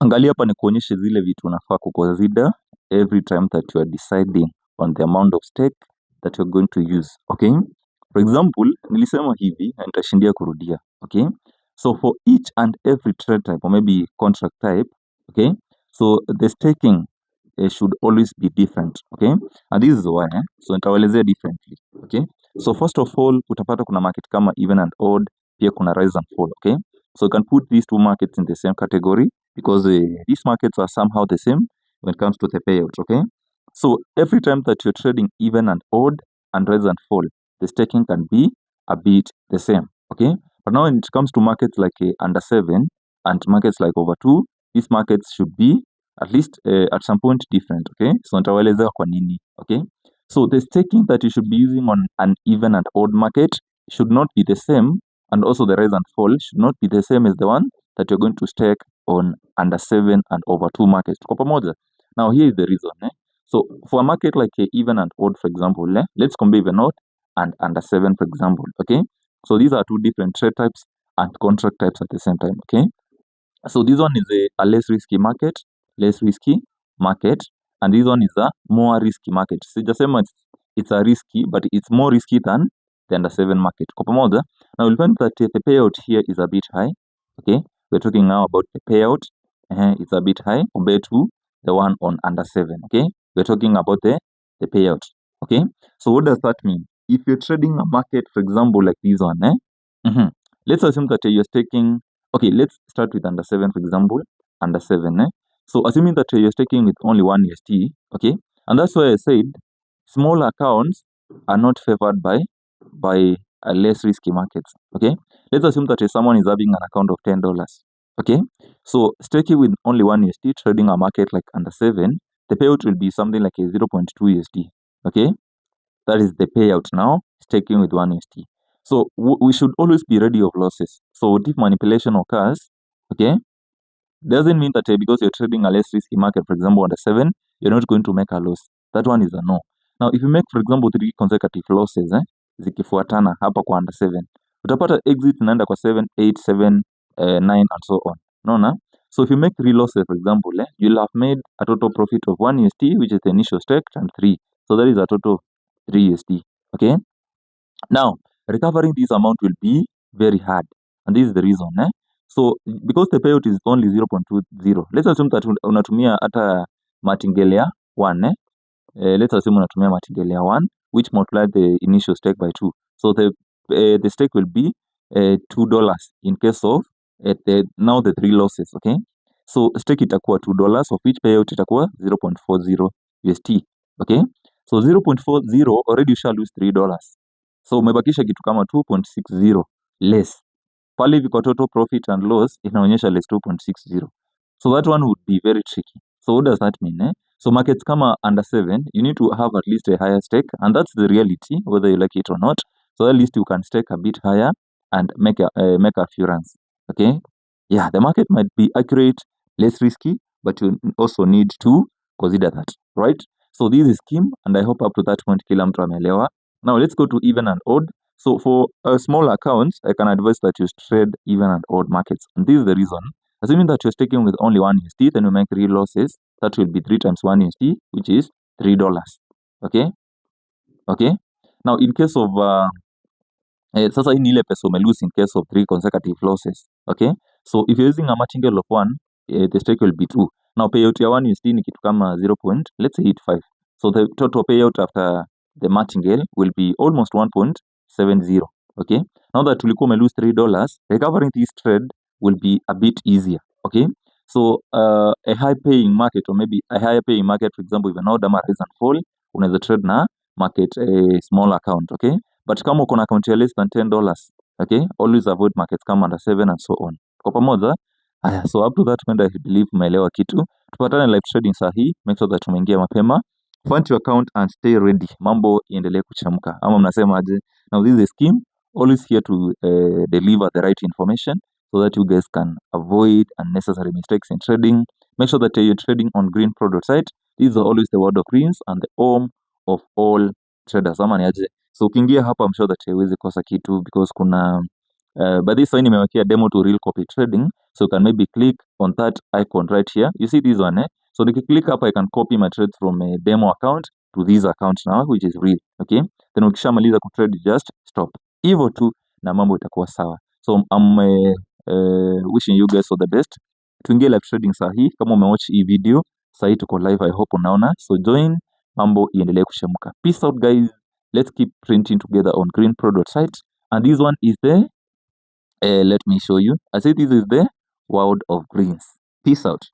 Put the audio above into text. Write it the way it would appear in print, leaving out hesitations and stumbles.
Angalia hapa ni kuonyeshe zile vitu unafaa kuconsider every time that you are deciding on the amount of stake that you're going to use. Okay? For example, nilisema hivi na nitashindia kurudia. Okay? So for each and every trade type or maybe contract type, okay? So the staking should always be different. Okay? And this is why. So nitawaelezea differently. Okay? So first of all, utapata kuna market kama even and odd, pia kuna rise and fall. Okay? So you can put these two markets in the same category because these markets are somehow the same when it comes to the payout. Okay? So every time that you're trading even and odd and rise and fall, the staking can be a bit the same. Okay? But now when it comes to markets like under 7 and markets like over 2, these markets should be at least at some point different. Okay? So nitawaelezea kwa nini. Okay? So the staking that you should be using on an even and odd market should not be the same, and also the rise and fall should not be the same as the one that you're going to stake on under 7 and over 2 markets. Tuko pamoja? Now here is the reason. So for a market like even and odd, for example, let's compare even odd and under 7, for example. Okay? So these are two different trade types and contract types at the same time. Okay? So this one is a less risky market, and this one is a more risky market. Sijasema it's a risky, but it's more risky than the under 7 market. Kwa pamoja, now you'll find that the payout here is a bit high. Okay, we're talking now about the payout. It's a bit high compared to the one on under 7. Okay, we're talking about the payout. Okay, so what does that mean? If you're trading a market, for example, like this one, let's assume that you're staking. Okay, let's start with under 7, for example, under 7. So assuming that you're staking with only 1 USD, okay, and that's why I said small accounts are not favored by less risky markets. Okay, let's assume that someone is having an account of $10. Okay, so staking with only 1 USD, trading a market like under 7, the payout will be something like a 0.2 USD. Okay, that is the payout now, staking with 1 USD. So we should always be ready of losses. So if manipulation occurs, okay, doesn't mean that because you're trading a less risky market, for example, under 7, you're not going to make a loss. That one is a no. Now, if you make, for example, 3 consecutive losses, zikifuatana hapa kwa under 7, utapata exit inaenda kwa 7, 8, 7, 9, and so on. No. So if you make 3 losses, for example, you'll have made a total profit of 1 USD, which is the initial stake, and 3. So that is a total of 3 USD. Okay. Now, recovering this amount will be very hard. And this is the reason. So, because the payout is only 0.20, let's assume that unatumia hata martingale 1. Let's assume unatumia martingale 1, which multiply the initial stake by 2. So, the stake will be $2 in case of now the 3 losses. Okay. So, stake itakuwa $2, of which payout itakuwa 0.40 USD. Okay. So, 0.40 already you shall lose $3. So umebakisha kitu kama 2.60 less. Pale hivi kwa total profit and loss inaonyesha less 2.60. So that one would be very tricky. So what does that mean? So markets kama under 7, you need to have at least a higher stake, and that's the reality, whether you like it or not. So at least you can stake a bit higher and make a few runs. Okay? Yeah, the market might be accurate, less risky, but you also need to consider that, right? So this is scheme, and I hope up to that point kila mtu ameelewa. Now let's go to even and odd. So for small accounts, I can advise that you trade even and odd markets. And this is the reason. Assuming that you're sticking with only 1 USD, then you make real losses. That will be 3 times 1 USD, which is $3. Okay? Okay? Now in case of sasa hii ni ile pesa umelose in case of 3 consecutive losses. Okay? So if you're using a martingale of 1, the stake will be 2. Now payout ya 1 USD ni kitu kama 0.85. So the total payout after the martingale will be almost 1.70. Okay, now that ulikuwa umelose $3, recovering this trade will be a bit easier. Okay, so a high paying market, or maybe a higher paying market, for example, even order rise and fall, unaweza trade na market small account. Okay, but kama uko na account ya less than $10, okay, always avoid markets kama under 7 and so on. Kwa pamoja, haya, so up to that point I believe umeelewa kitu. Tupatane live trading sahi, make sure that umeingia mapema. Fund your account and stay ready. Mambo iendelee kuchemka. Ama mnasema aje? Now this is a scheme, always here to deliver the right information so that you guys can avoid unnecessary mistakes in trading. Make sure that you're trading on green product site. These are always the word of greens and the home of all traders. Ama ni aje? So ukiingia hapa, I'm sure that huwezi kosa kitu because kuna But this one nimewekea demo to real copy trading, so you can maybe click on that icon right here. You see this one, so nikiclick up I can copy my trades from a demo account to this account now, which is real. Okay, then ukishamaliza kutrade just stop, hivyo tu na mambo itakuwa sawa. So I'm wishing you guys all the best. Tuingie live trading saa hii. Kama umewatch hii video saa hii tuko live, I hope unaona, so join, mambo iendelee kushemka. Peace out guys, let's keep printing together on greenpro.site. And this one is the let me show you. I say this is the world of greens. Peace out.